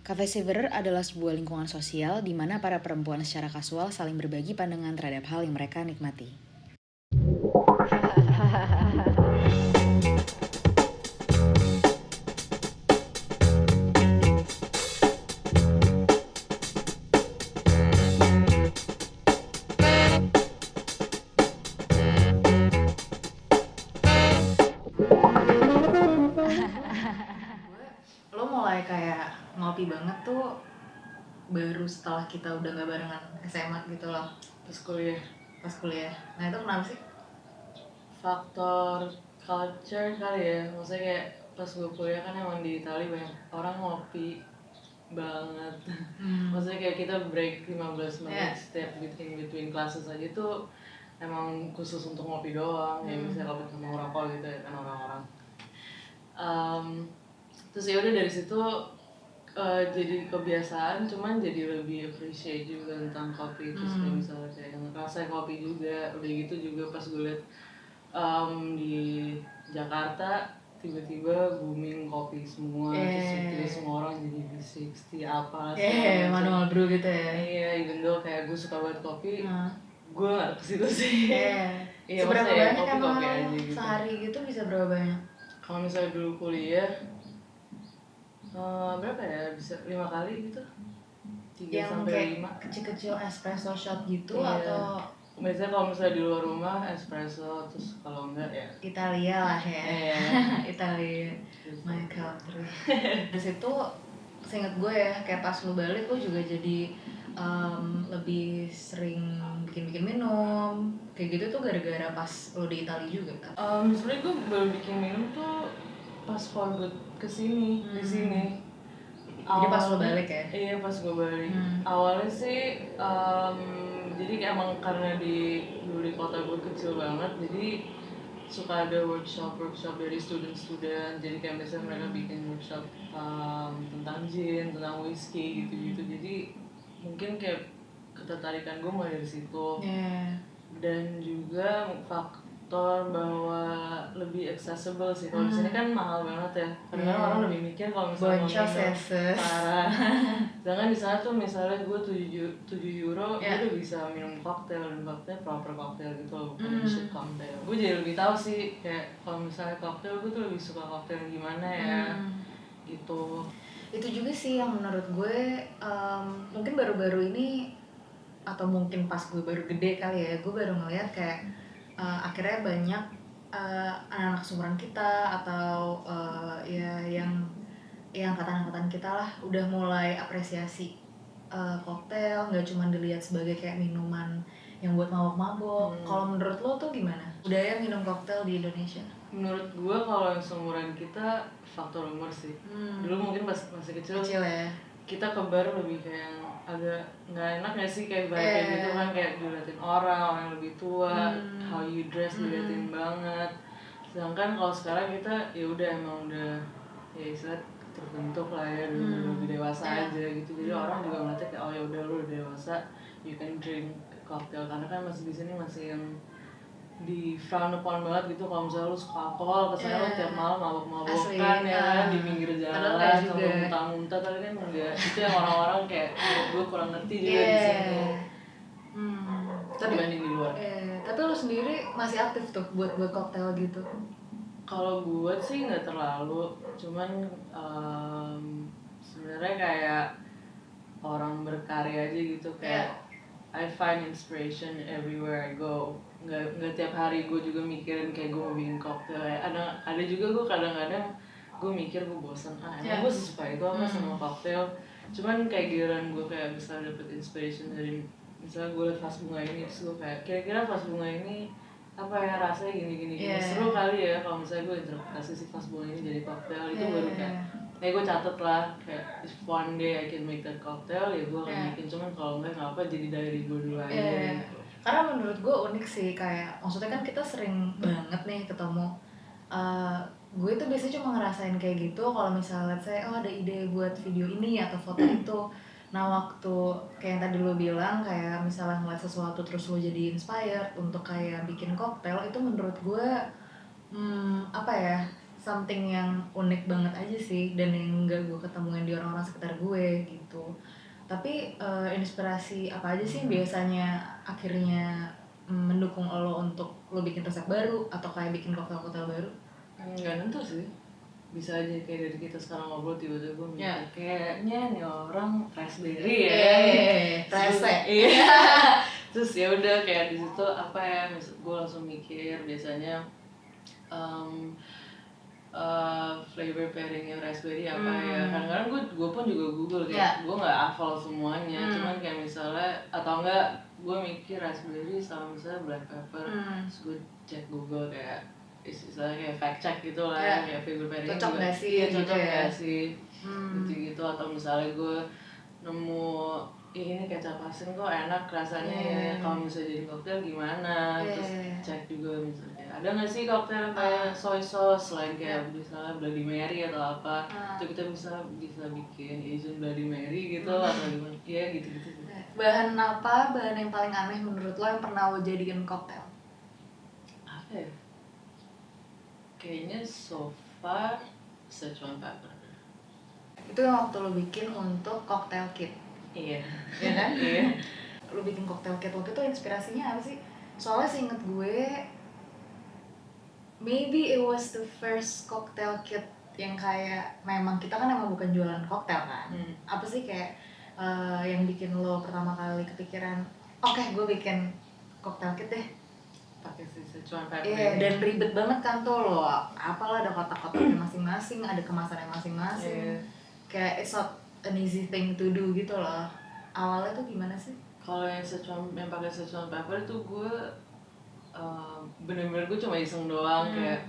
Cafe Saver adalah sebuah lingkungan sosial di mana para perempuan secara kasual saling berbagi pandangan terhadap hal yang mereka nikmati. Lo mulai kayak ngopi banget tuh baru setelah kita udah gak barengan SMA gitu loh, Pas kuliah. Nah itu kenapa sih? Faktor culture kali ya. Maksudnya kayak pas gue kuliah kan emang di Itali banyak orang ngopi banget. Maksudnya kayak kita break 15 menit setiap between classes aja tuh emang khusus untuk ngopi doang. Ya misalnya kalau ketemu ngerokok gitu ya kan orang-orang. Terus ya udah dari situ jadi kebiasaan, cuman jadi lebih appreciate juga tentang kopi. Terus kayak misalnya kayak ngerasain kopi juga. Udah gitu juga pas gue liat di Jakarta tiba-tiba booming kopi semua. Terus tiba-tiba semua orang jadi V60 apa manual brew gitu ya. Iya, even though kayak gue suka banget kopi, gue gak kesitu sih. Seberapa maksudnya banyak emang kopi aja gitu. sehari gitu bisa berapa banyak? Kalau misalnya dulu kuliah berapa ya, bisa 5 kali gitu, 3 Yang sampai kayak 5 kecil-kecil espresso shot gitu Iya. atau Biasanya kalau misalnya di luar rumah espresso, terus kalau enggak ya Italia lah ya. Iya. Italia, my country. Di situ seinget gue ya, kayak pas lu balik lu juga jadi lebih sering bikin minum kayak gitu tuh gara-gara pas lu di Italia juga kan? Sebenarnya gue baru bikin minum tuh pas for good kesini, di sini. Jadi pas lu balik ya? Iya, pas gue balik. Awalnya sih jadi emang karena dulu di kota gue kecil banget, jadi suka ada workshop dari student. Jadi kayak misalnya mereka bikin workshop tentang gin, tentang whiskey gitu-gitu. Jadi mungkin kayak ketertarikan gue mulai dari situ. Dan juga faktor bahwa lebih accessible sih. Kalau di sini kan mahal banget ya. Karena orang lebih mikir kalau misalnya mau minum parah. Sedangkan di sana tuh misalnya gue 7 euro, gue udah bisa minum koktail, dan koktail proper koktail gitu loh, bukan shit koktail. Gue jadi lebih tahu sih kayak kalau misalnya koktail, gue tuh lebih suka koktail gimana ya, gitu. Itu juga sih yang menurut gue mungkin baru-baru ini atau mungkin pas gue baru gede kali ya, gue baru ngeliat kayak akhirnya banyak anak-anak seumuran kita atau ya yang angkatan-angkatan kita lah udah mulai apresiasi koktail, nggak cuma dilihat sebagai kayak minuman yang buat mabok-mabok. Kalau menurut lo tuh gimana budaya minum koktail di Indonesia? Menurut gue kalau yang seumuran kita faktor umur sih. Dulu mungkin pas masih kecil ya, kita ke bar lebih kayak agak nggak enak nggak sih, kayak vibe gitu kan, kayak diliatin orang yang lebih tua, how you dress diliatin banget. Sedangkan kalau sekarang kita ya udah emang udah ya istilah terbentuk lah ya, lebih dewasa aja gitu. Jadi orang juga ngeliatnya kayak oh ya udah lu udah dewasa, you can drink cocktail. Karena kan masih di sini masih yang di frown upon banget gitu kalau misalnya lu suka alkohol, kesannya lu tiap malam mabok-mabokan ya kan, di pinggir jalan sampai muntah-muntah. Tapi kan enggak, itu yang orang-orang kayak gue kurang ngerti juga di sini dibanding di luar. Tapi lu sendiri masih aktif tuh buat koktail gitu? Kalau buat sih nggak terlalu, cuman sebenarnya kayak orang berkarya aja gitu, kayak I find inspiration everywhere I go. Nggak tiap hari gue juga mikirin kayak gue mau bikin koktail ya. Ada juga gue kadang-kadang gue mikir gue bosan, emang gue sesuka itu apa sama koktail. Cuman kayak giliran gue kayak bisa dapet inspiration dari misalnya gue liat vas bunga ini, terus gue kayak kira-kira vas bunga ini apa ya rasanya gini seru kali ya kalau misalnya gue interpretasi si vas bunga ini jadi koktail. Itu baru kayak gue catet lah, kayak if one day I can make that cocktail ya gue akan bikin. Cuman kalau enggak apa jadi diary gue dulu aja gitu. Karena menurut gue unik sih, kayak maksudnya kan kita sering banget nih ketemu. Gue tuh biasanya cuma ngerasain kayak gitu kalau misalnya saya ada ide buat video ini atau foto itu. Nah waktu kayak yang tadi lo bilang kayak misalnya ngeliat sesuatu terus lo jadi inspired untuk kayak bikin koktail, itu menurut gue apa ya, something yang unik banget aja sih, dan yang gak gue ketemuin di orang-orang sekitar gue gitu. Tapi inspirasi apa aja sih biasanya akhirnya mendukung lo untuk lo bikin resep baru atau kayak bikin koktail-koktail baru? Nggak nentu sih, bisa aja kayak dari kita sekarang ngobrol tiba-tiba gue mikir kayaknya nih orang raspberry ya, rese. Iya. Terus ya udah kayak di situ apa ya, gue langsung mikir biasanya flavor pairingnya raspberry apa ya. Kadang-kadang gue pun juga google kayak gue nggak hafal semuanya, cuman kayak misalnya atau enggak gue mikir raspberry sama misalnya black pepper, terus gue cek google kayak istilahnya kayak fact check gitu lah, kayak flavor pairing cocok juga nggak sih, cocok gitu nggak sih gitu-gitu. Atau misalnya gue nemu ini kecap asin kok enak rasanya ya, kalau misalnya jadi koktail gimana, terus cek juga misalnya ada nggak sih koktail kayak soy sauce selain kayak misalnya Bloody Mary atau apa, itu kita bisa bikin Asian Bloody Mary gitu atau gimana ya gitu-gitu. Bahan yang paling aneh menurut lo yang pernah lo jadiin koktail? Apa ya, kayaknya so far Szechuan pepper. Itu yang waktu lo bikin untuk cocktail kit. Iya. Iya kan? Iya. Lo bikin cocktail kit waktu itu inspirasinya apa sih? Soalnya seinget gue, maybe it was the first cocktail kit yang kayak memang kita kan emang bukan jualan koktail kan. Apa sih kayak yang bikin lo pertama kali kepikiran, oke, gue bikin cocktail kit deh. Pakai Szechuan pepper. Iya, dan ribet banget kan tuh lo. Apalah ada kotak-kotaknya masing-masing, ada kemasannya masing-masing. Kayak it's not an easy thing to do gitu loh. Awalnya tuh gimana sih? Kalau yang pakai Szechuan pepper itu gue bener-bener gue cuma iseng doang. Kayak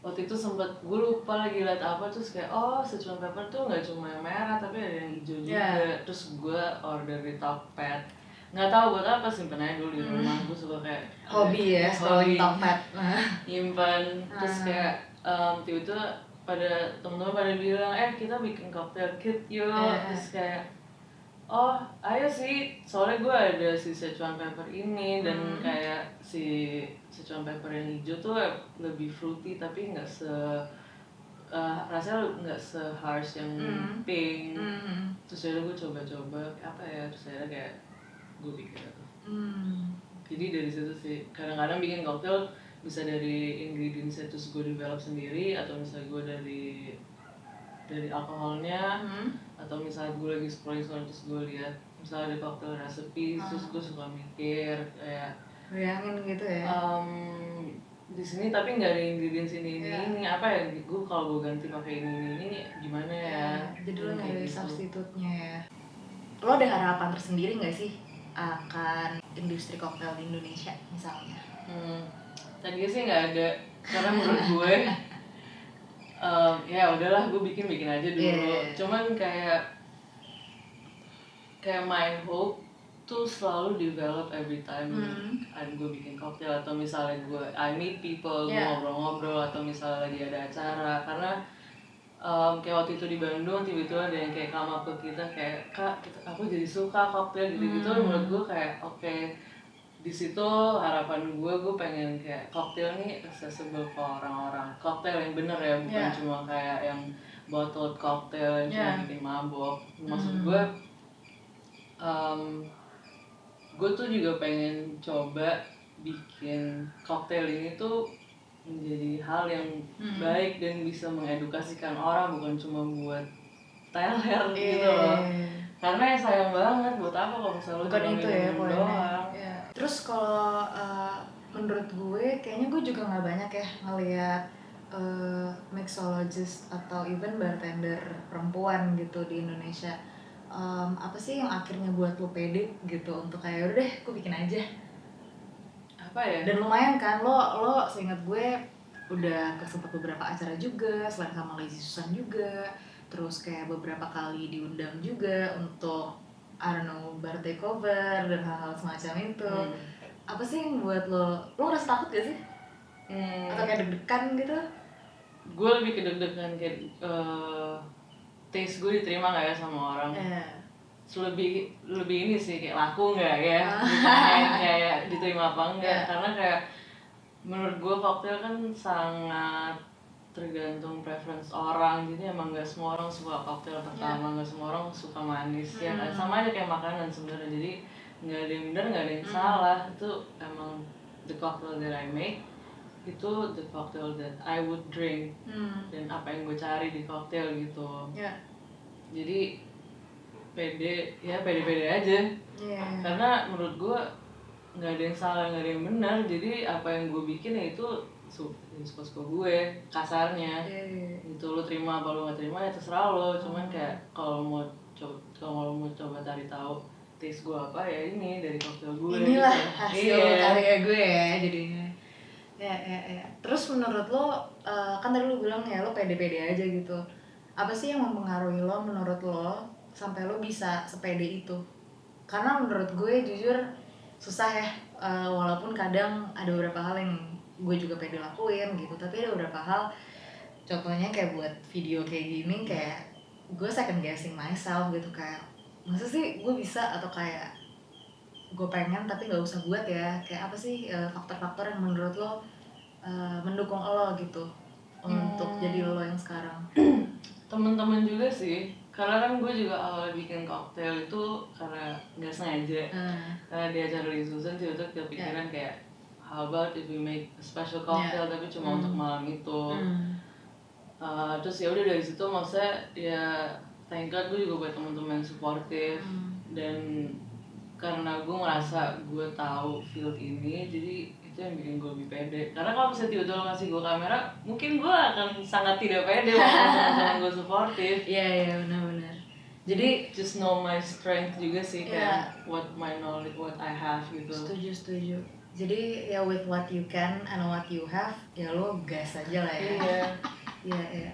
waktu itu sempet gue lupa lagi liat apa, terus kayak Szechuan pepper tuh nggak cuma yang merah tapi ada yang hijau juga. Terus gue order di Tokped, nggak tahu buat apa, simpen aja dulu di rumah. Gue suka kayak hobi ya, scrolling Tokped. Nyimpan. Terus kayak tiba-tiba pada temen-temen pada bilang kita bikin cocktail kit yuk. Terus kayak ayo sih, soalnya gue ada si Szechuan pepper ini dan kayak si Szechuan pepper yang hijau tuh lebih fruity tapi nggak rasanya nggak harsh yang pink. Terus akhirnya gue coba-coba apa ya, terus akhirnya kayak gue bikin itu. Jadi dari situ sih, kadang-kadang bikin cocktail bisa dari ingredients terus gue develop sendiri, atau misalnya gue dari alkoholnya, atau misalnya gue lagi scrolling terus gue lihat misalnya ada cocktail recipe, terus gue suka mikir kayak bayangin gitu ya. Di sini tapi nggak ada ingredients ini apa ya, gue kalau gue ganti pakai ini gimana ya. Jadi lo nyari substitutnya ya. Lo ada harapan tersendiri nggak sih akan industri koktail di Indonesia misalnya? Tadinya sih nggak ada, karena menurut gue ya udahlah gue bikin aja dulu. Cuman kayak my hope tuh selalu develop every time gue bikin cocktail, atau misalnya I meet people, gue ngobrol-ngobrol, atau misalnya lagi ada acara. Karena kayak waktu itu di Bandung tiba-tiba ada yang kayak come up ke kita kayak, "Kak, aku jadi suka cocktail gitu-gitu." Menurut gue kayak oke, di situ harapan gue pengen kayak cocktail nih accessible ke orang-orang. Cocktail yang bener ya, bukan cuma kayak yang bottled cocktail yang cuma bikin mabok. Maksud gue tuh juga pengen coba bikin cocktail ini tuh menjadi hal yang baik dan bisa mengedukasikan orang, bukan cuma buat teler gitu loh. Karena sayang banget, buat apa kalau misalnya bukan itu ya doang. Terus kalau menurut gue kayaknya gue juga nggak banyak ya ngelihat mixologist atau even bartender perempuan gitu di Indonesia. Apa sih yang akhirnya buat lo pede gitu untuk kayak udah deh gue bikin aja? Apa ya? Dan lumayan kan lo seingat gue udah kesempet beberapa acara juga, selain sama Lazy Susan juga, terus kayak beberapa kali diundang juga untuk I don't know, bar takeover dan hal-hal semacam itu. Apa sih yang buat lo ngerasa takut gak sih? Atau kayak deg-degan gitu? Gue lebih ke deg-degan kayak taste gue diterima gak ya sama orang. Lebih ini sih, kayak laku gak ya, kayak diterima apa enggak. Karena kayak menurut gue cocktail kan sangat tergantung preference orang, jadi emang nggak semua orang suka cocktail pertama, nggak semua orang suka manis ya kan, sama aja kayak makanan sebenarnya, jadi nggak ada yang benar nggak ada yang salah, itu emang the cocktail that I make itu the cocktail that I would drink dan apa yang gue cari di cocktail gitu. Jadi pede aja karena menurut gue nggak ada yang salah nggak ada yang benar, jadi apa yang gue bikin ya itu suka-suka gue kasarnya gitu, lo terima apa lo nggak terima ya terserah lo, cuman kayak kalau mau coba cari tahu taste gue apa ya ini dari cocktail gue inilah gitu. hasil karya gue ya jadinya. Ya. Terus menurut lo kan tadi lo bilang ya lo pede-pede aja gitu, apa sih yang mempengaruhi lo menurut lo sampai lo bisa sepede itu? Karena menurut gue jujur susah ya, walaupun kadang ada beberapa hal yang gue juga pede lakuin gitu, tapi ada beberapa hal, contohnya kayak buat video kayak gini, kayak gue second guessing myself gitu, kayak masa sih gue bisa, atau kayak gue pengen tapi nggak usah buat ya, kayak apa sih faktor-faktor yang menurut lo mendukung lo gitu untuk jadi lo yang sekarang? Temen-temen juga sih, karena kan gue juga awal bikin koktail itu karena nggak sengaja, karena di acara di Susan tiba-tiba kepikiran kayak how about if we make a special cocktail tapi cuma untuk malam itu. Terus ya udah dari situ maksudnya ya thank God gue juga buat teman-teman yang suportif, dan karena gue ngerasa gue tahu field ini, jadi itu yang bikin gue lebih pede. Karena kalau misalnya tiba-tiba lo ngasih gue kamera, mungkin gue akan sangat tidak pede walaupun teman-teman gue suportif. Iya benar-benar. Jadi just know my strength juga sih, kayak what my knowledge, what I have gitu. Setuju. Jadi ya with what you can and what you have, ya lo gas aja lah ya. Iya.